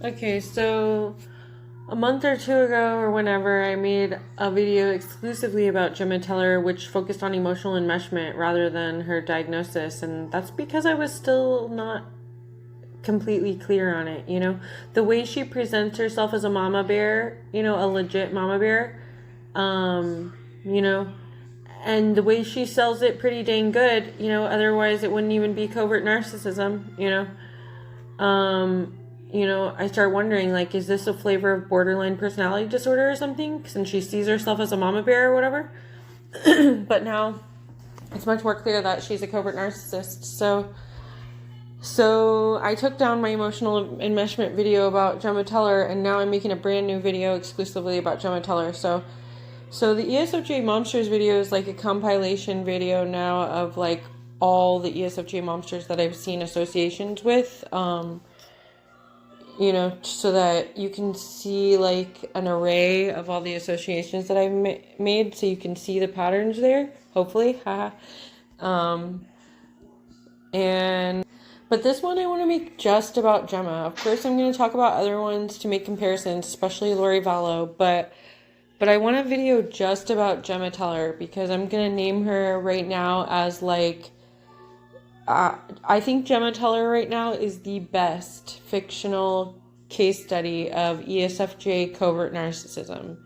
Okay, so a month or two ago or whenever, I made a video exclusively about Gemma Teller, which focused on emotional enmeshment rather than her diagnosis, and that's because I was still not completely clear on it, you know? The way she presents herself as a mama bear, you know, a legit mama bear, you know, and the way she sells it pretty dang good, you know, otherwise it wouldn't even be covert narcissism, you know? I start wondering, like, is this a flavor of borderline personality disorder or something? Since she sees herself as a mama bear or whatever. But now it's much more clear that she's a covert narcissist. So I took down my emotional enmeshment video about Gemma Teller, and now I'm making a brand new video exclusively about Gemma Teller. So the ESFJ Momsters video is like a compilation video now of like all the ESFJ Momsters that I've seen associations with. So that you can see like an array of all the associations that I've made, so you can see the patterns there, hopefully. But this one I want to make just about Gemma. Of course, I'm going to talk about other ones to make comparisons, especially Lori Vallow, but I want a video just about Gemma Teller because I'm going to name her right now as like, I think Gemma Teller right now is the best fictional case study of ESFJ covert narcissism.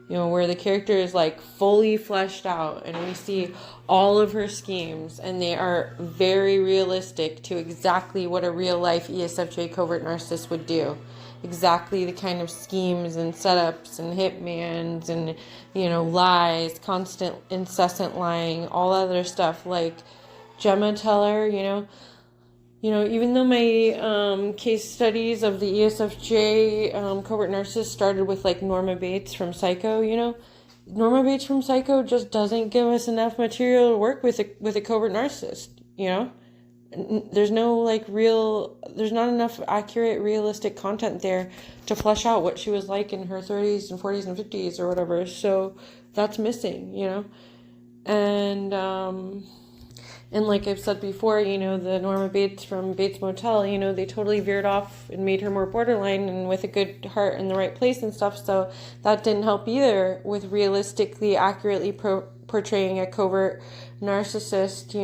You know, where the character is like fully fleshed out and we see all of her schemes and they are very realistic to exactly what a real life ESFJ covert narcissist would do. Exactly the kind of schemes and setups and hitmans and, lies, constant, incessant lying, all other stuff. Like Gemma Teller, even though my case studies of the ESFJ covert narcissist started with like Norma Bates from Psycho, Norma Bates from Psycho just doesn't give us enough material to work with a covert narcissist, There's there's not enough accurate, realistic content there to flesh out what she was like in her 30s and 40s and 50s or whatever. So that's missing, And like I've said before, the Norma Bates from Bates Motel, they totally veered off and made her more borderline and with a good heart in the right place and stuff. So that didn't help either with realistically, accurately portraying a covert narcissist,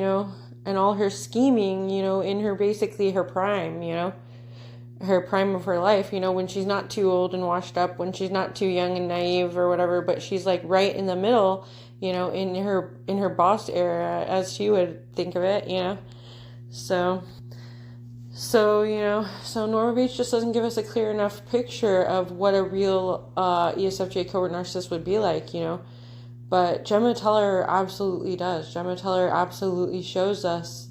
and all her scheming, in her basically her prime, her prime of her life, when she's not too old and washed up, when she's not too young and naive or whatever, but she's like right in the middle, in her boss era, as she would think of it, So Norma Bates just doesn't give us a clear enough picture of what a real ESFJ covert narcissist would be like, But Gemma Teller absolutely does. Gemma Teller absolutely shows us,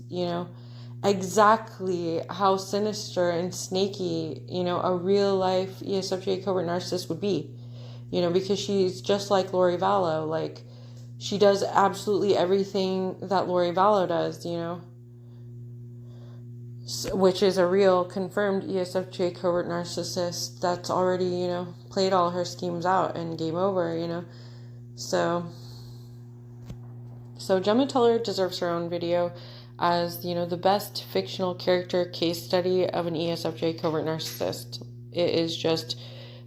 exactly how sinister and snaky, a real life ESFJ covert narcissist would be, because she's just like Lori Vallow. Like, she does absolutely everything that Lori Vallow does, which is a real confirmed ESFJ covert narcissist that's already, played all her schemes out and game over, So Gemma Teller deserves her own video as, the best fictional character case study of an ESFJ covert narcissist. It is just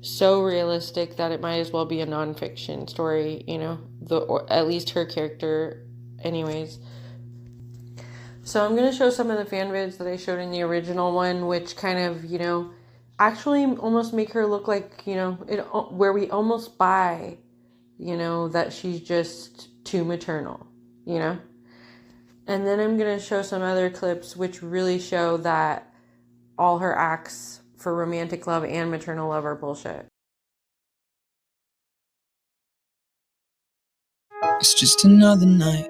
so realistic that it might as well be a nonfiction story, or at least her character anyways. So I'm going to show some of the fan vids that I showed in the original one, which kind of, actually almost make her look like, where we almost buy, that she's just too maternal, And then I'm going to show some other clips which really show that all her acts for romantic love and maternal love are bullshit. It's just another night,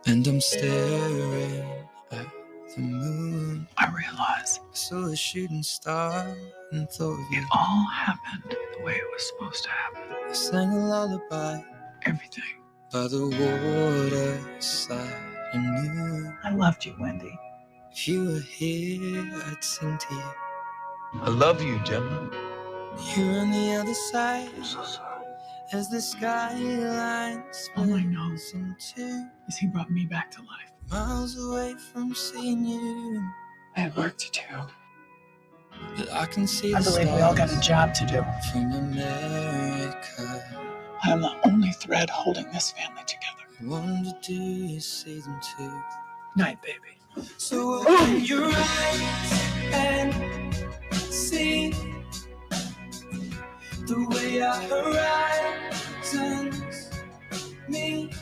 and I'm staring at the moon. I realize I saw a shooting star and thought of you. it all happened the way it was supposed to happen. I sang a lullaby Everything. by the waterside. I knew I loved you, Wendy. if you were here, I'd sing to you. I love you, Gemma. You're on the other side I'm so sorry. as the skyline All I know splits in two. is he brought me back to life. Miles away from seeing you. I have work to do. But I can see I the believe we all got a stars job to do. from America. I am the only thread holding this family together. I wonder, do you see them too? Night, baby. So open your eyes and see the way our horizons meet.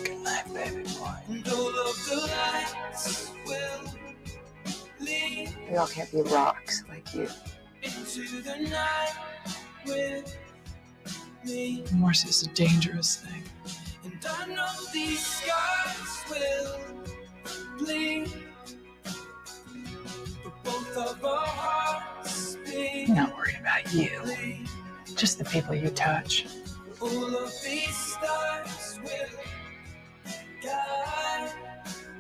Good night, baby boy. And all of the lights will lead We all can't be rocks like you. into the night with me. Remorse is a dangerous thing. And I know these scars will bleed, but both of our hearts beat. I'm not worried about you. Just the people you touch. All of these stars will guide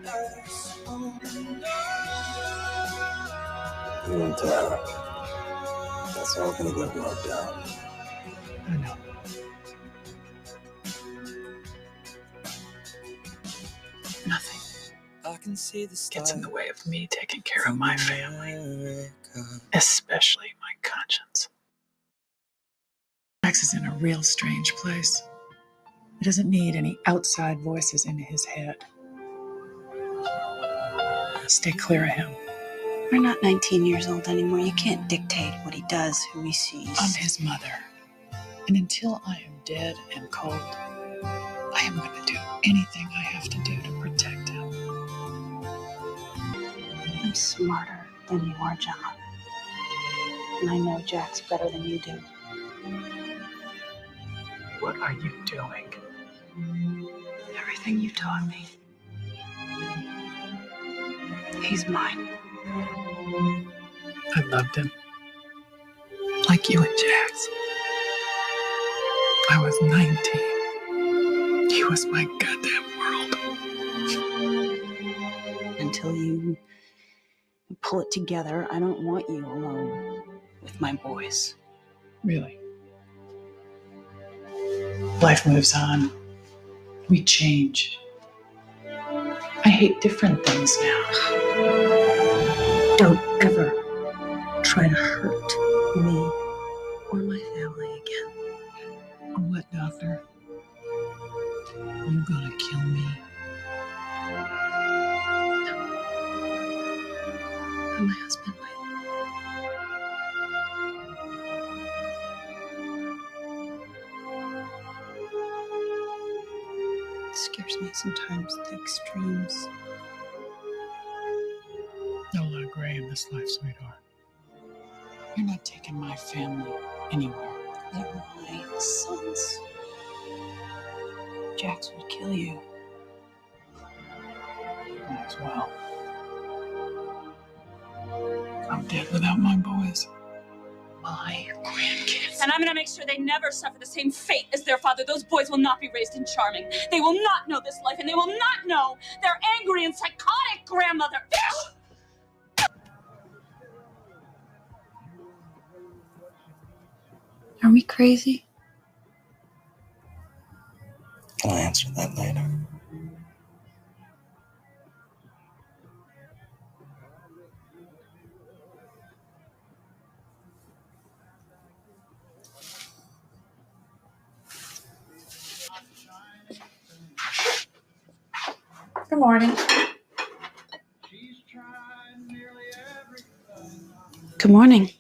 us home. You and Tara, that's all gonna get worked out. I know. Nothing I can see the gets in the way of me taking care of my family, especially my conscience. Max is in a real strange place. He doesn't need any outside voices in his head. Stay clear of him. We're not 19 years old anymore. You can't dictate what he does, who he sees. I'm his mother. And until I am dead and cold, I am going to do anything I have to do to protect him. I'm smarter than you are, Gemma. And I know Jack's better than you do. What are you doing? Everything you taught me. He's mine. I loved him. Like you and Jax. I was 19. He was my goddamn world. Until you pull it together, I don't want you alone with my boys. Really. Life moves on. We change. I hate different things now. Don't ever try to hurt me or my family again. What, Doctor? You gonna kill me? But my husband might. It scares me sometimes, the extremes. No lot of gray in this life, sweetheart. You're not taking my family anywhere. They're my sons. Jax would kill you. Might as well. I'm dead without my boys. My grandkids. And I'm going to make sure they never suffer the same fate as their father. Those boys will not be raised in charming. They will not know this life, and they will not know their angry and psychotic grandmother. Are we crazy? I'll answer that later. Good morning. Good morning.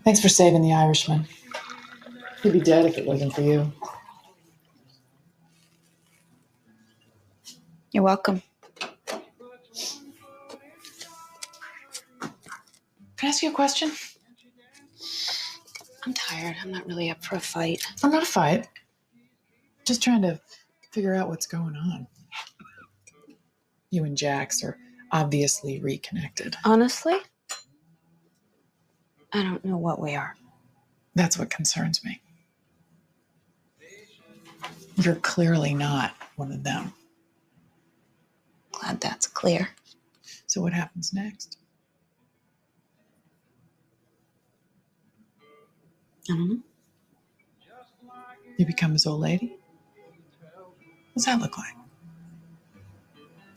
Thanks for saving the Irishman. He'd be dead if it wasn't for you. You're welcome. Can I ask you a question? I'm tired. I'm not really up for a fight. I'm not a fight. Just trying to figure out what's going on. You and Jax are obviously reconnected. Honestly, I don't know what we are. That's what concerns me. You're clearly not one of them. Glad that's clear. So what happens next? I don't know. You become his old lady? What's that look like?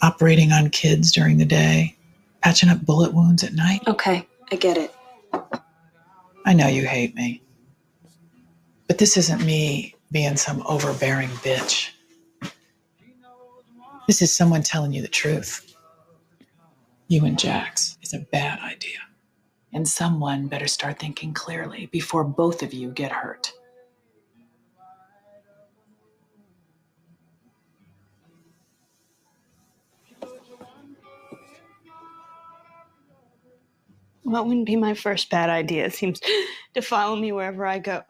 Operating on kids during the day, Patching up bullet wounds at night. Okay, I get it. I know you hate me. But this isn't me being some overbearing bitch. This is someone telling you the truth. You and Jax is a bad idea. And someone better start thinking clearly before both of you get hurt. Well, it wouldn't be my first bad idea. It seems to follow me wherever I go.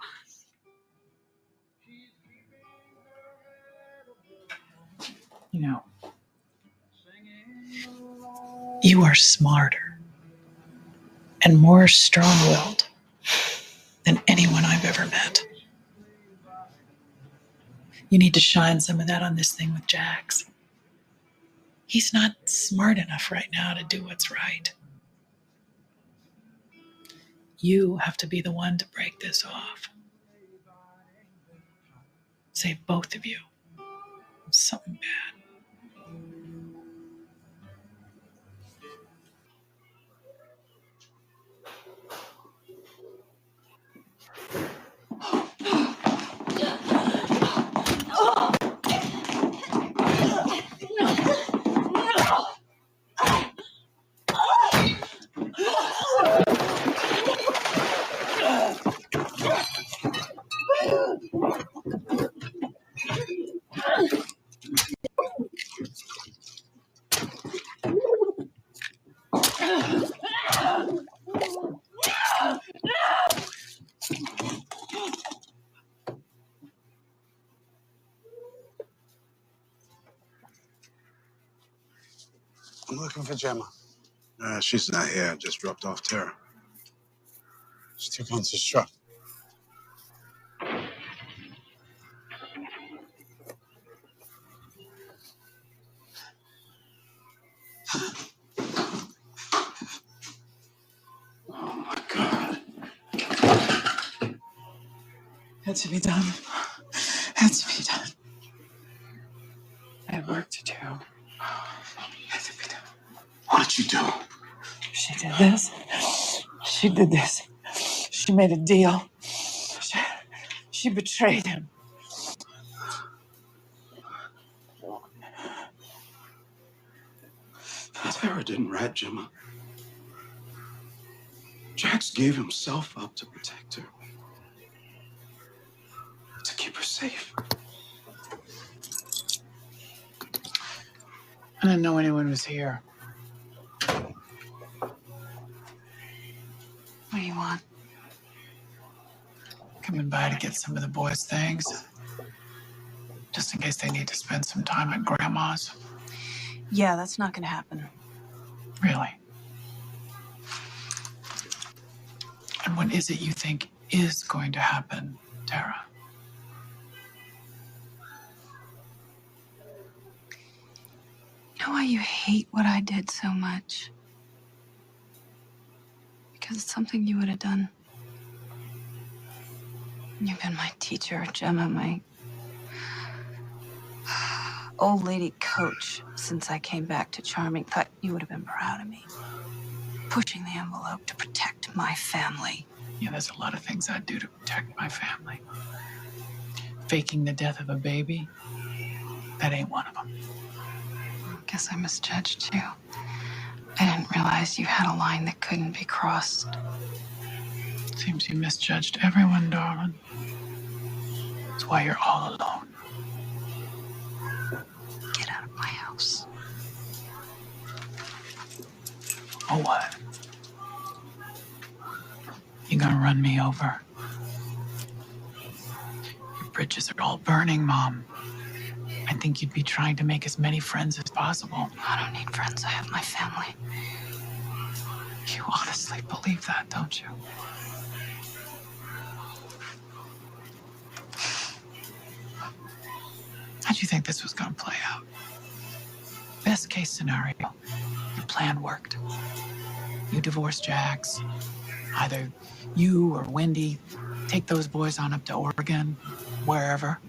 You know, you are smarter and more strong-willed than anyone I've ever met. You need to shine some of that on this thing with Jax. He's not smart enough right now to do what's right. You have to be the one to break this off. Save both of you from something bad. I'm looking for Gemma. She's not here. I just dropped off Tara. She took Hunter's truck. Oh, my God. Had to be done. Had to be done. I had work to do. Had to be done. What did you do? She did this. She did this. She made a deal. She betrayed him. Tara didn't rat Gemma. Jax gave himself up to protect her. To keep her safe. I didn't know anyone was here. What do you want? Coming by to get some of the boys' things. Just in case they need to spend some time at Grandma's. Yeah, that's not gonna happen. Really? And what is it you think is going to happen, Tara? You know why you hate what I did so much? Because it's something you would have done. You've been my teacher, Gemma, my old lady coach since I came back to Charming. Thought you would have been proud of me. Pushing the envelope to protect my family. Yeah, there's a lot of things I'd do to protect my family. Faking the death of a baby, that ain't one of them. Guess I misjudged you. I didn't realize you had a line that couldn't be crossed. Seems you misjudged everyone, darling. That's why you're all alone. Get out of my house. Oh, what? You gonna run me over? Your bridges are all burning, Mom. I think you'd be trying to make as many friends as possible. I don't need friends. I have my family. You honestly believe that, don't you? How'd you think this was gonna play out? Best case scenario, your plan worked. You divorce Jax. Either you or Wendy take those boys on up to Oregon, wherever.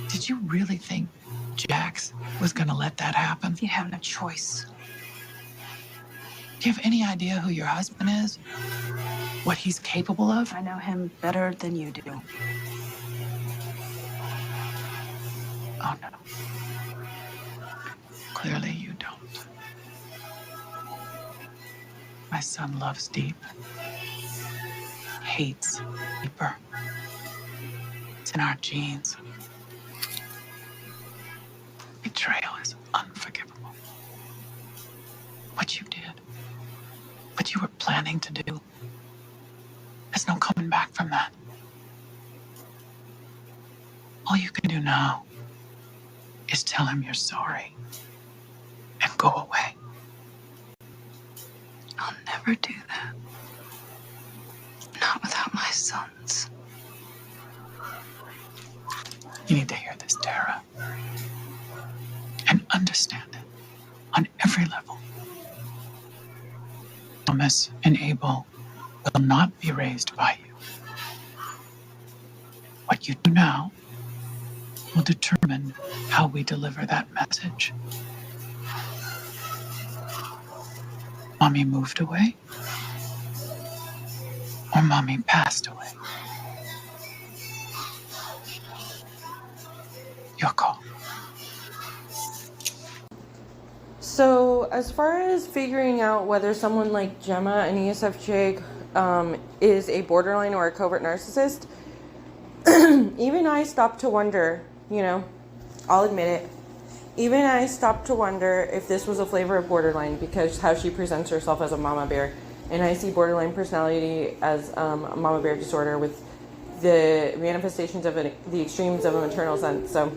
Did you really think Jax was gonna let that happen? You have no choice. Do you have any idea who your husband is? What he's capable of? I know him better than you do. Oh, no. Clearly you don't. My son loves deep, hates deeper. It's in our genes. Betrayal is unforgivable. What you did, what you were planning to do, there's no coming back from that. All you can do now is tell him you're sorry and go away. I'll never do that. Not without my sons. You need to hear this, Tara, and understand it on every level. Thomas and Abel will not be raised by you. What you do now will determine how we deliver that message. Mommy moved away, or Mommy passed away. Your call. So, as far as figuring out whether someone like Gemma, an ESFJ, is a borderline or a covert narcissist, even I stopped to wonder, I'll admit it. Even I stopped to wonder if this was a flavor of borderline because how she presents herself as a mama bear. And I see borderline personality as a mama bear disorder with the manifestations of the extremes of a maternal sense. So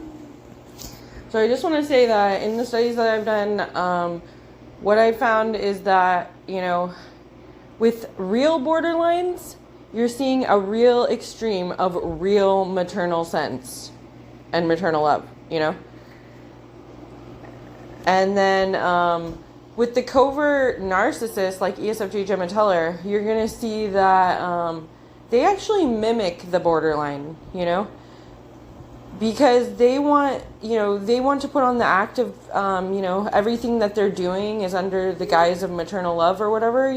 I just want to say that in the studies that I've done, what I found is that, with real borderlines, you're seeing a real extreme of real maternal sense and maternal love, And then with the covert narcissist, like ESFJ Gemma Teller, you're going to see that they actually mimic the borderline, because they want to put on the act of, everything that they're doing is under the guise of maternal love or whatever,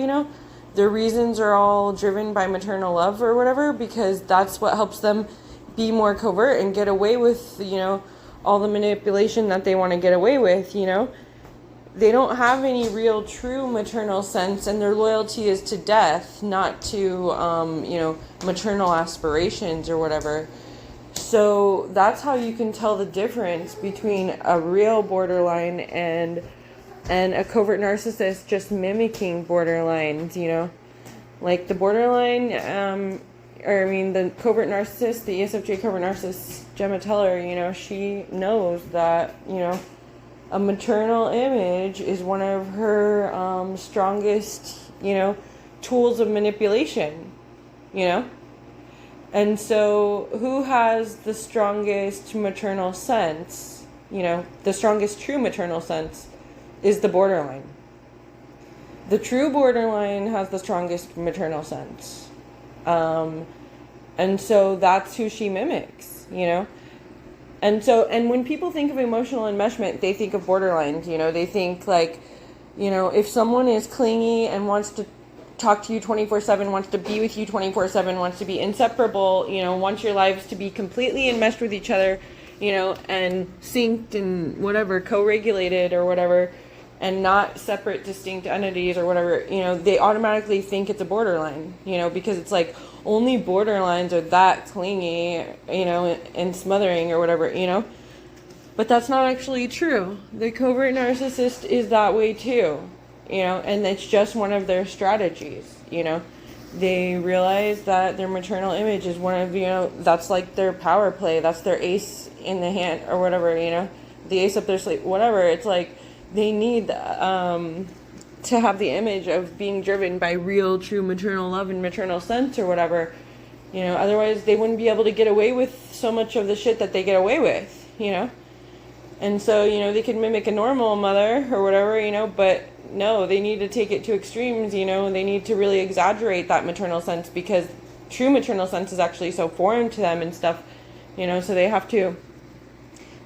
Their reasons are all driven by maternal love or whatever, because that's what helps them be more covert and get away with, all the manipulation that they want to get away with, They don't have any real true maternal sense, and their loyalty is to death, not to, maternal aspirations or whatever. So that's how you can tell the difference between a real borderline and a covert narcissist just mimicking borderlines, Like the borderline, the covert narcissist, the ESFJ covert narcissist, Gemma Teller, she knows that, a maternal image is one of her strongest, tools of manipulation, And so who has the strongest maternal sense, the strongest true maternal sense is the borderline. The true borderline has the strongest maternal sense. And so that's who she mimics, And when people think of emotional enmeshment, they think of borderlines, They think like, if someone is clingy and wants to talk to you 24/7, wants to be with you 24/7, wants to be inseparable, wants your lives to be completely enmeshed with each other, and synced and whatever, co-regulated or whatever, and not separate, distinct entities or whatever, they automatically think it's a borderline, because it's like only borderlines are that clingy, and smothering or whatever, But that's not actually true. The covert narcissist is that way too, and it's just one of their strategies, They realize that their maternal image is one of, that's like their power play. That's their ace in the hand or whatever, the ace up their sleeve, whatever. It's like they need to have the image of being driven by real, true maternal love and maternal sense or whatever. Otherwise they wouldn't be able to get away with so much of the shit that they get away with, And so, they could mimic a normal mother or whatever, but no, they need to take it to extremes, They need to really exaggerate that maternal sense because true maternal sense is actually so foreign to them and stuff, So they have to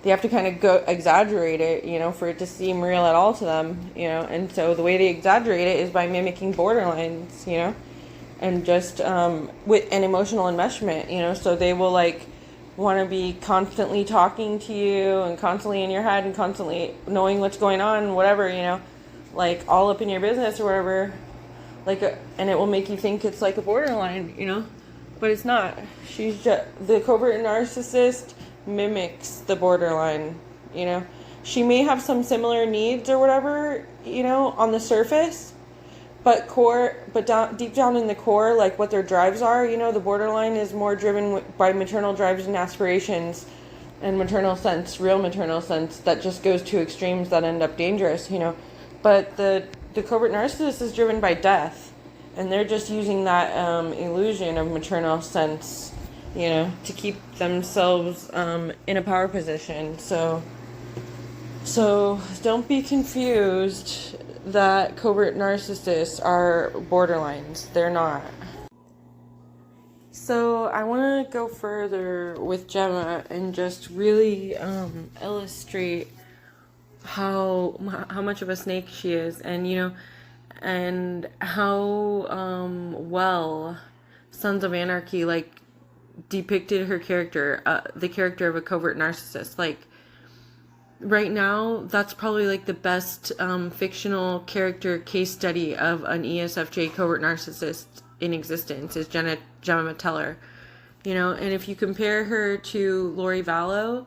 they have to kind of go exaggerate it, you know, for it to seem real at all to them, you know. And so the way they exaggerate it is by mimicking borderlines, you know, and just with an emotional enmeshment, you know. So they will like want to be constantly talking to you and constantly in your head and constantly knowing what's going on, whatever, you know, like all up in your business or whatever, like, and it will make you think it's like a borderline, you know, but it's not. She's just, the covert narcissist mimics the borderline, you know. She may have some similar needs or whatever, you know, on the surface, but deep down in the core, like what their drives are, you know, the borderline is more driven by maternal drives and aspirations and maternal sense, real maternal sense that just goes to extremes that end up dangerous, you know. But the covert narcissist is driven by death, and they're just using that illusion of maternal sense, you know, to keep themselves in a power position. So don't be confused that covert narcissists are borderlines. They're not. So I want to go further with Gemma and just really illustrate how much of a snake she is, and you know, and how well Sons of Anarchy like depicted her character, the character of a covert narcissist. Like right now, that's probably like the best fictional character case study of an ESFJ covert narcissist in existence is Gemma Teller, you know. And if you compare her to Lori Vallow,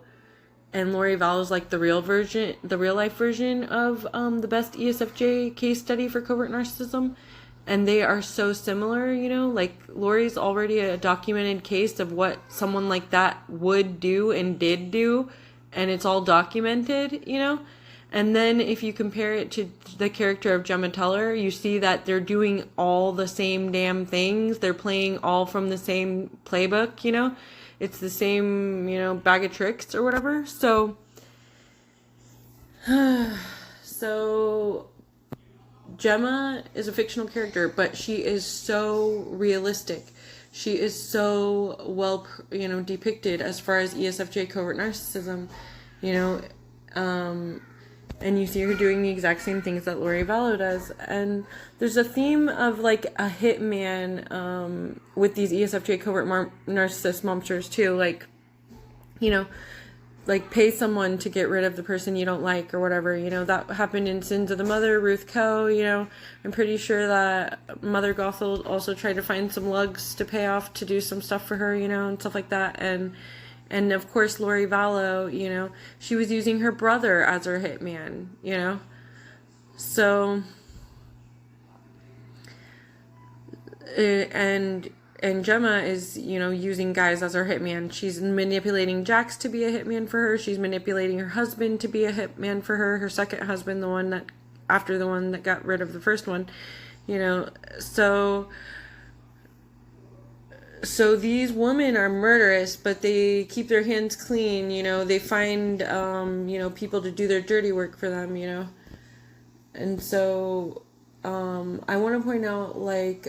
and Lori Vallow's like the real life version of the best ESFJ case study for covert narcissism, and they are so similar, you know. Like Lori's already a documented case of what someone like that would do and did do, and it's all documented, you know. And then if you compare it to the character of Gemma Teller, you see that they're doing all the same damn things. They're playing all from the same playbook, you know. It's the same, you know, bag of tricks or whatever. So Gemma is a fictional character, but she is so realistic. She is so well, you know, depicted as far as ESFJ covert narcissism, you know, and you see her doing the exact same things that Lori Vallow does. And there's a theme of like a hitman with these ESFJ covert narcissist momsters too, like, you know, like pay someone to get rid of the person you don't like or whatever, you know. That happened in Sins of the Mother, Ruth Coe, you know. I'm pretty sure that Mother Gothel also tried to find some lugs to pay off to do some stuff for her, you know, and stuff like that. And of course Lori Vallow, you know, she was using her brother as her hitman, you know. So and Gemma is, you know, using guys as her hitman. She's manipulating Jax to be a hitman for her. She's manipulating her husband to be a hitman for her. Her second husband, the one that, after the one that got rid of the first one, you know. So these women are murderous, but they keep their hands clean, you know. They find, you know, people to do their dirty work for them, you know. And so, I want to point out, like,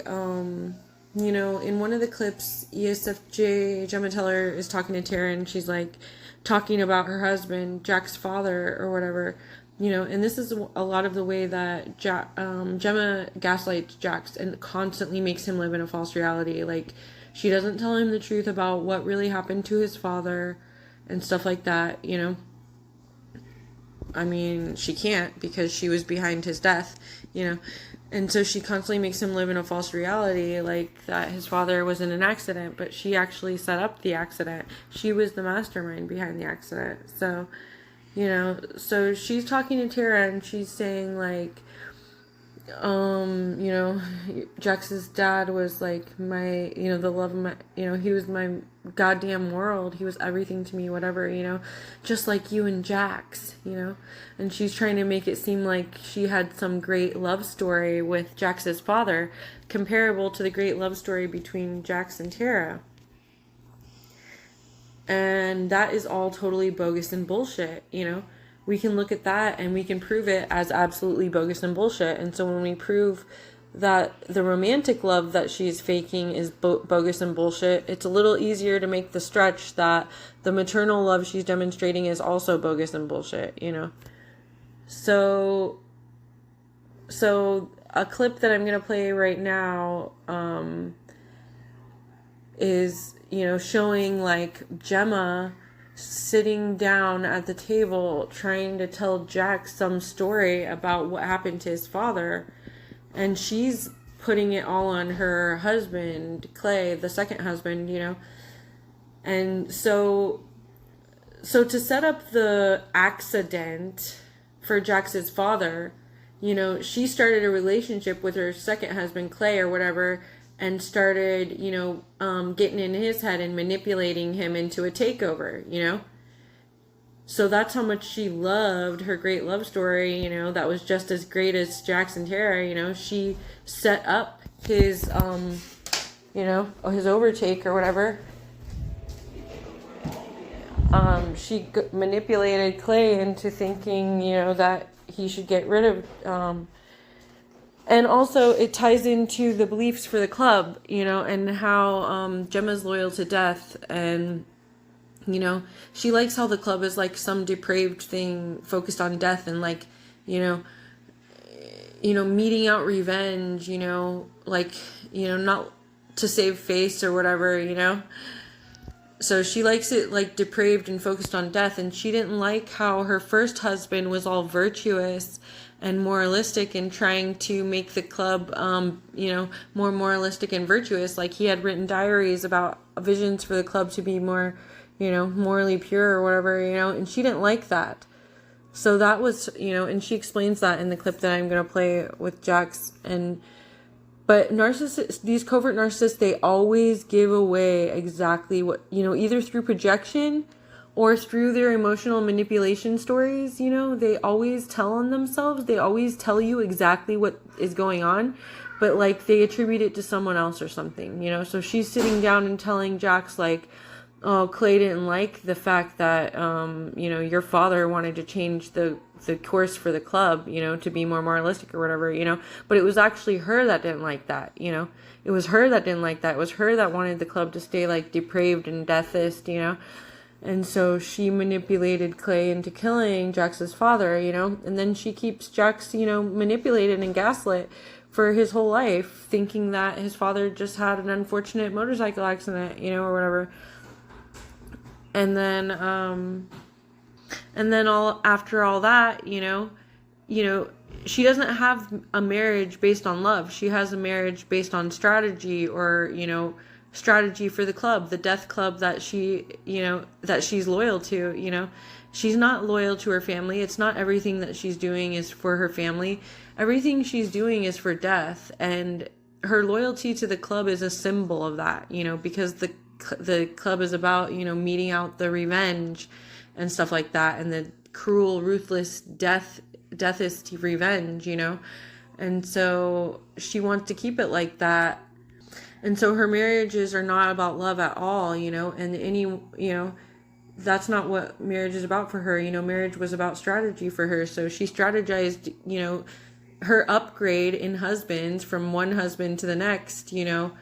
you know, in one of the clips, ESFJ Gemma Teller is talking to Tara, and she's like talking about her husband, Jack's father or whatever, you know. And this is a lot of the way that Gemma gaslights Jax and constantly makes him live in a false reality. Like, she doesn't tell him the truth about what really happened to his father and stuff like that, you know. I mean, she can't, because she was behind his death, you know. And so she constantly makes him live in a false reality, like that his father was in an accident, but she actually set up the accident. She was the mastermind behind the accident. So, you know, so she's talking to Tara, and she's saying, like, you know, Jax's dad was like my, you know, the love of my, you know, he was my goddamn world. He was everything to me, whatever, you know, just like you and Jax, you know. And she's trying to make it seem like she had some great love story with Jax's father, comparable to the great love story between Jax and Tara. And that is all totally bogus and bullshit, you know. We can look at that and we can prove it as absolutely bogus and bullshit. And so when we prove that the romantic love that she's faking is bogus and bullshit, it's a little easier to make the stretch that the maternal love she's demonstrating is also bogus and bullshit, you know? So a clip that I'm going to play right now is, you know, showing like Gemma sitting down at the table trying to tell Jack some story about what happened to his father, and she's putting it all on her husband, Clay, the second husband, you know. And so to set up the accident for Jack's father, you know, she started a relationship with her second husband, Clay, or whatever, and started, you know, getting in his head and manipulating him into a takeover, you know. So that's how much she loved her great love story, you know, that was just as great as Jax and Tara, you know. She set up his, you know, his overtake or whatever. She manipulated Clay into thinking, you know, that he should get rid of, and also it ties into the beliefs for the club, you know, and how Gemma's loyal to death, and, you know, she likes how the club is like some depraved thing focused on death and like, you know, meting out revenge, you know, like, you know, not to save face or whatever, you know. So she likes it like depraved and focused on death, and she didn't like how her first husband was all virtuous and moralistic and trying to make the club, you know, more moralistic and virtuous. Like he had written diaries about visions for the club to be more, you know, morally pure or whatever, you know, and she didn't like that. So that was, you know, and she explains that in the clip that I'm going to play with Jax. But narcissists, these covert narcissists, they always give away exactly what, you know, either through projection or through their emotional manipulation stories, you know, they always tell on themselves. They always tell you exactly what is going on, but like they attribute it to someone else or something, you know. So she's sitting down and telling Jax like, oh, Clay didn't like the fact that, you know, your father wanted to change the course for the club, you know, to be more moralistic or whatever, you know, but it was actually her that didn't like that, you know, it was her that didn't like that, it was her that wanted the club to stay like depraved and deathist, you know, and so she manipulated Clay into killing Jax's father, you know, and then she keeps Jax, you know, manipulated and gaslit for his whole life, thinking that his father just had an unfortunate motorcycle accident, you know, or whatever. And then after all that, you know, she doesn't have a marriage based on love. She has a marriage based on strategy, or, you know, strategy for the club, the death club that she, you know, that she's loyal to, you know. She's not loyal to her family. It's not everything that she's doing is for her family. Everything she's doing is for death. And her loyalty to the club is a symbol of that, you know, because the club is about, you know, meting out the revenge and stuff like that, and the cruel, ruthless deathist revenge, you know. And so she wants to keep it like that. And so her marriages are not about love at all, you know, and you know, that's not what marriage is about for her. You know, marriage was about strategy for her. So she strategized, you know, her upgrade in husbands from one husband to the next, you know,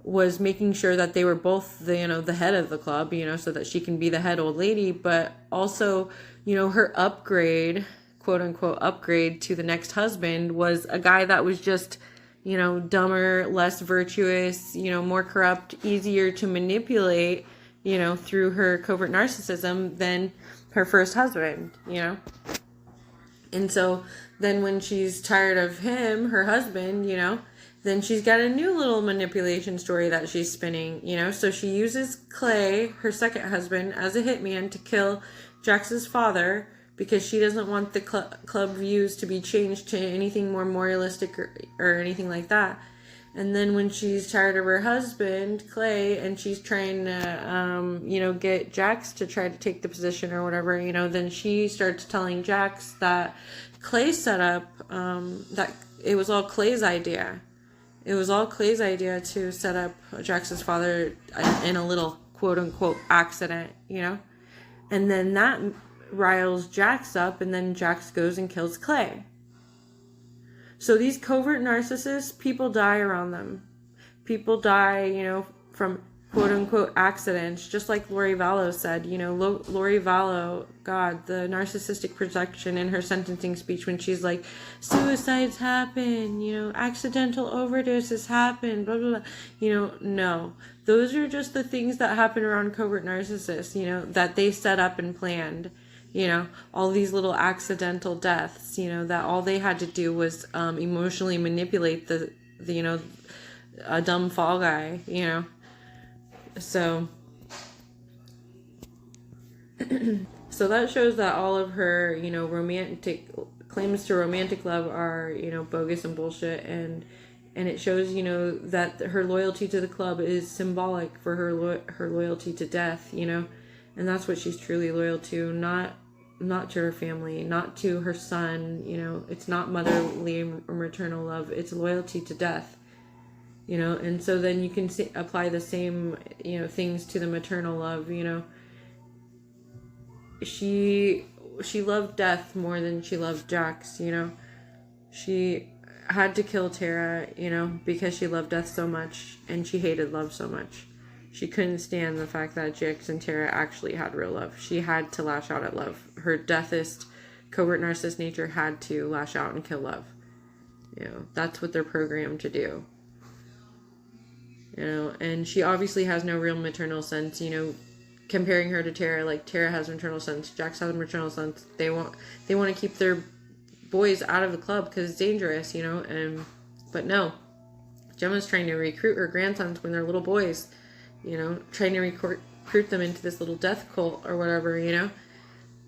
was making sure that they were both the, you know, the head of the club, you know, so that she can be the head old lady. But also, you know, her upgrade, quote unquote upgrade to the next husband was a guy that was just, you know, dumber, less virtuous, you know, more corrupt, easier to manipulate, you know, through her covert narcissism than her first husband, you know. And so then when she's tired of him, her husband, you know, then she's got a new little manipulation story that she's spinning, you know. So she uses Clay, her second husband, as a hitman to kill Jax's father, because she doesn't want the club views to be changed to anything more moralistic or anything like that. And then when she's tired of her husband, Clay, and she's trying to, you know, get Jax to try to take the position or whatever, you know, then she starts telling Jax that Clay set up, that it was all Clay's idea. It was all Clay's idea to set up Jax's father in a little quote-unquote accident, you know? And then that riles Jax up, and then Jax goes and kills Clay. So these covert narcissists, people die around them. People die, you know, from quote unquote accidents, just like Lori Vallow said. You know, Lori Vallow, God, the narcissistic projection in her sentencing speech when she's like, suicides happen, you know, accidental overdoses happen, blah, blah, blah. You know, no. Those are just the things that happen around covert narcissists, you know, that they set up and planned. You know, all these little accidental deaths, you know, that all they had to do was emotionally manipulate the you know, a dumb fall guy, you know. So so that shows that all of her, you know, romantic claims to romantic love are, you know, bogus and bullshit, and it shows, you know, that her loyalty to the club is symbolic for her loyalty to death, you know. And that's what she's truly loyal to, not to her family, not to her son, you know. It's not motherly or maternal love, it's loyalty to death. You know, and so then you can apply the same, you know, things to the maternal love, you know. She loved death more than she loved Jax, you know. She had to kill Tara, you know, because she loved death so much, and she hated love so much. She couldn't stand the fact that Jax and Tara actually had real love. She had to lash out at love. Her deathist, covert narcissist nature had to lash out and kill love. You know, that's what they're programmed to do. You know, and she obviously has no real maternal sense, you know, comparing her to Tara. Like, Tara has maternal sense, Jax has maternal sense. They want to keep their boys out of the club because it's dangerous, you know. But no, Gemma's trying to recruit her grandsons when they're little boys, you know, trying to recruit them into this little death cult or whatever, you know.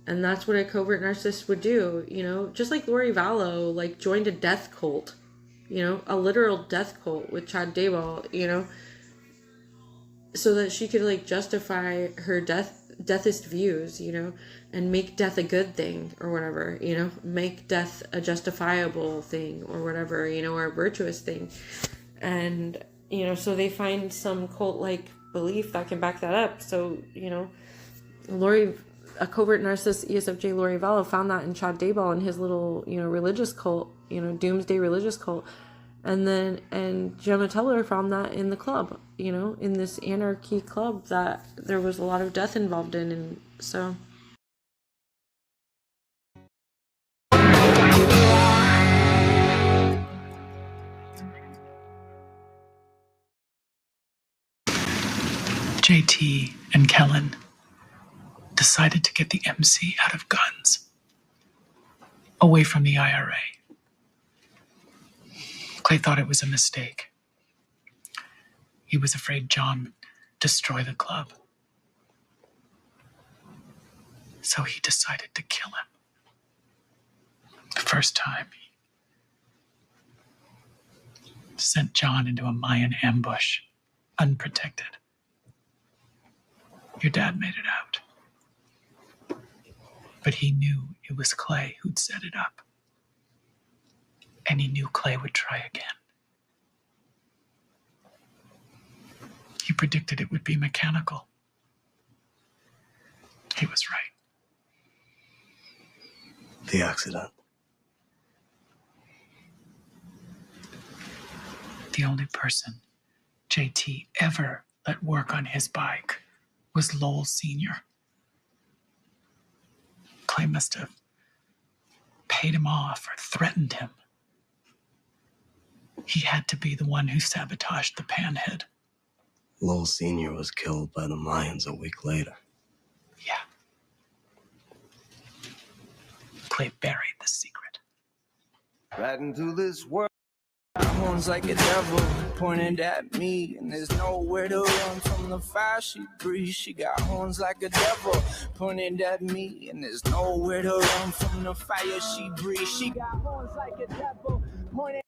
And that's what a covert narcissist would do, you know. Just like Lori Vallow, like, joined a death cult, you know, a literal death cult with Chad Dayball, you know, so that she could, like, justify her deathist views, you know, and make death a good thing or whatever, you know, make death a justifiable thing or whatever, you know, or a virtuous thing. And, you know, so they find some cult-like belief that can back that up. So, you know, a covert narcissist, ESFJ Lori Vallow, found that in Chad Dayball and his little, you know, religious cult, you know, doomsday religious cult. And Gemma Teller found that in the club, you know, in this anarchy club that there was a lot of death involved in. And so JT and Kellen decided to get the MC out of guns, away from the IRA. Clay thought it was a mistake. He was afraid John would destroy the club. So he decided to kill him. The first time, he sent John into a Mayan ambush, unprotected. Your dad made it out. But he knew it was Clay who'd set it up. And he knew Clay would try again. He predicted it would be mechanical. He was right. The accident. The only person JT ever let work on his bike was Lowell Sr. Clay must have paid him off or threatened him. He had to be the one who sabotaged the panhead. Lowell Sr. was killed by the Mayans a week later. Yeah. Clay buried the secret. Riding through this world, horns like a devil pointed at me, and there's nowhere to run from the fire she breathes. She got horns like a devil pointed at me, and there's nowhere to run from the fire she breathes. She got horns like a devil pointed.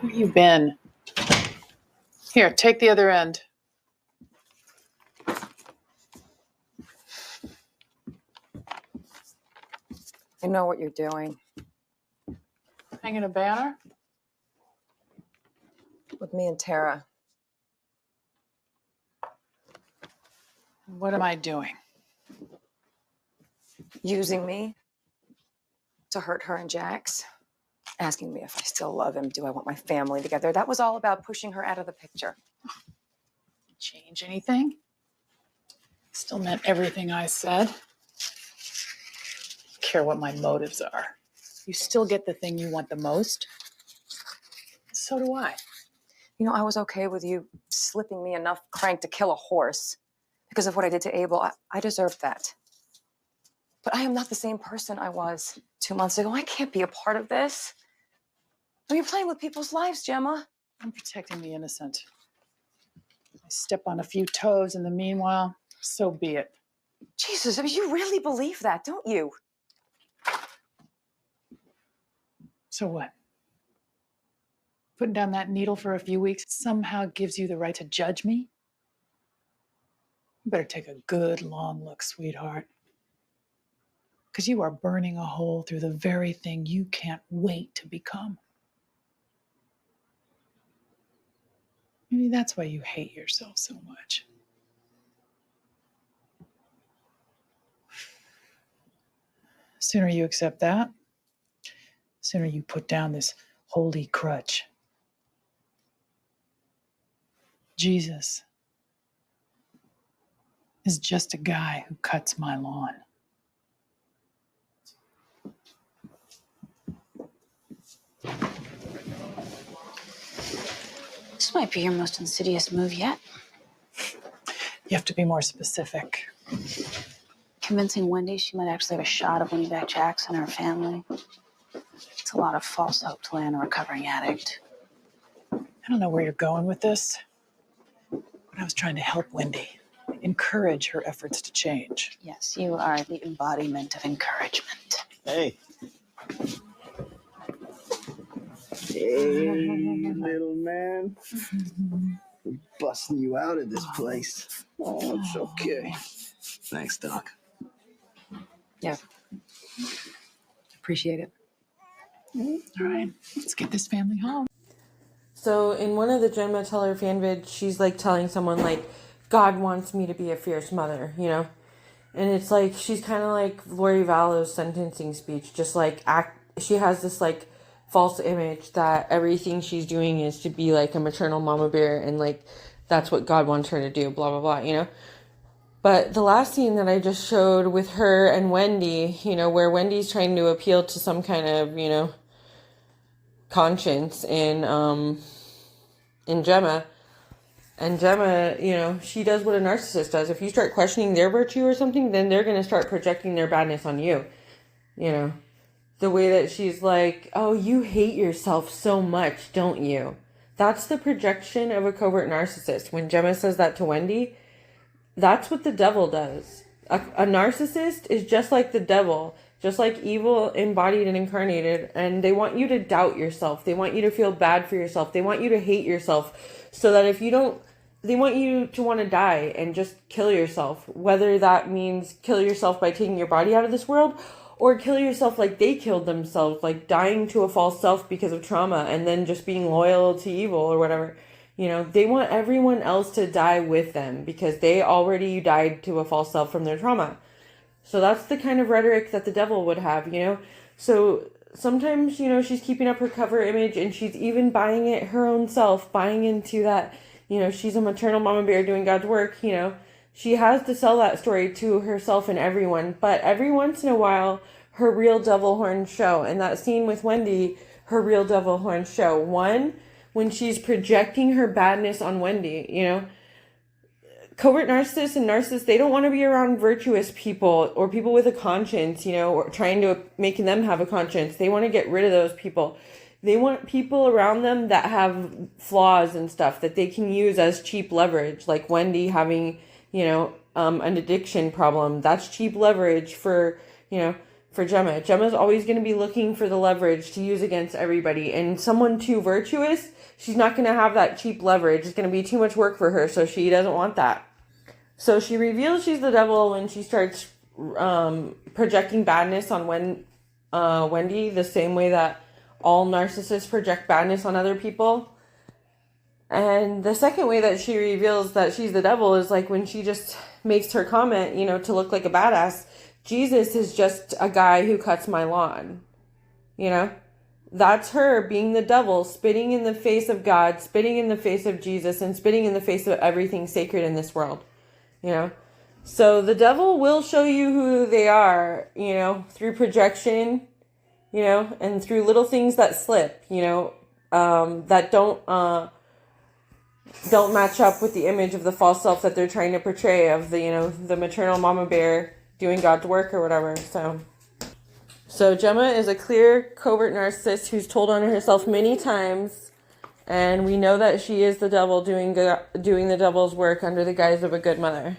Where you been? Here, take the other end. You know what you're doing Hanging a banner? with me and Tara. What am I doing? Using me to hurt her and Jax. asking me if I still love him. Do I want my family together? That was all about pushing her out of the picture. Change anything? Still meant everything I said. Don't care what my motives are. You still get the thing you want the most. So do I. You know, I was okay with you slipping me enough crank to kill a horse because of what I did to Abel. I deserved that. But I am not the same person I was 2 months ago. I can't be a part of this. You're playing with people's lives, Gemma. I'm protecting the innocent. I step on a few toes in the meanwhile, so be it. Jesus, I mean, you really believe that, don't you? So what? Putting down that needle for a few weeks somehow gives you the right to judge me? You better take a good long look, sweetheart. Because you are burning a hole through the very thing you can't wait to become. Maybe that's why you hate yourself so much. Sooner you accept that, sooner you put down this holy crutch. Jesus is just a guy who cuts my lawn. This might be your most insidious move yet. You have to be more specific. Convincing Wendy she might actually have a shot of winning back Jackson and her family. It's a lot of false hope to land a recovering addict. I don't know where you're going with this, but I was trying to help Wendy, encourage her efforts to change. Yes, you are the embodiment of encouragement. Hey. Hey, little man. We're busting you out of this place. Oh, it's okay. Thanks, Doc. Yeah. Appreciate it. All right, let's get this family home. So in one of the Gemma Teller fan vids, she's like telling someone like, God wants me to be a fierce mother, you know? And it's like, she's kind of like Lori Vallow's sentencing speech, just like she has this like false image that everything she's doing is to be like a maternal mama bear and like that's what God wants her to do, blah, blah, blah, you know? But the last scene that I just showed with her and Wendy, you know, where Wendy's trying to appeal to some kind of, you know, conscience in Gemma. And Gemma, you know, she does what a narcissist does. If you start questioning their virtue or something, then they're going to start projecting their badness on you. You know, the way that she's like, oh, you hate yourself so much, don't you? That's the projection of a covert narcissist. When Gemma says that to Wendy, that's what the devil does. A narcissist is just like the devil, just like evil embodied and incarnated, and they want you to doubt yourself. They want you to feel bad for yourself. They want you to hate yourself so that if you don't, they want you to want to die and just kill yourself, whether that means kill yourself by taking your body out of this world or kill yourself like they killed themselves, like dying to a false self because of trauma and then just being loyal to evil or whatever. You know, they want everyone else to die with them because they already died to a false self from their trauma. So that's the kind of rhetoric that the devil would have, you know. So sometimes, you know, she's keeping up her cover image and she's even buying it her own self, buying into that, you know, she's a maternal mama bear doing God's work, you know. She has to sell that story to herself and everyone. But every once in a while, her real devil horns show. And that scene with Wendy, her real devil horns show. One, when she's projecting her badness on Wendy, you know. Covert narcissists and narcissists, they don't want to be around virtuous people or people with a conscience, you know, or trying to making them have a conscience. They want to get rid of those people. They want people around them that have flaws and stuff that they can use as cheap leverage, like Wendy having, you know, an addiction problem. That's cheap leverage for, you know, for Gemma. Gemma's always going to be looking for the leverage to use against everybody. And someone too virtuous, she's not going to have that cheap leverage. It's going to be too much work for her, so she doesn't want that. So she reveals she's the devil when she starts projecting badness on Wendy, the same way that all narcissists project badness on other people. And the second way that she reveals that she's the devil is like when she just makes her comment, you know, to look like a badass. Jesus is just a guy who cuts my lawn, you know? That's her being the devil, spitting in the face of God, spitting in the face of Jesus, and spitting in the face of everything sacred in this world, you know? So the devil will show you who they are, you know, through projection, you know, and through little things that slip, you know, that don't match up with the image of the false self that they're trying to portray of the, you know, the maternal mama bear doing God's work or whatever. So Gemma is a clear, covert narcissist who's told on herself many times, and we know that she is the devil doing the devil's work under the guise of a good mother.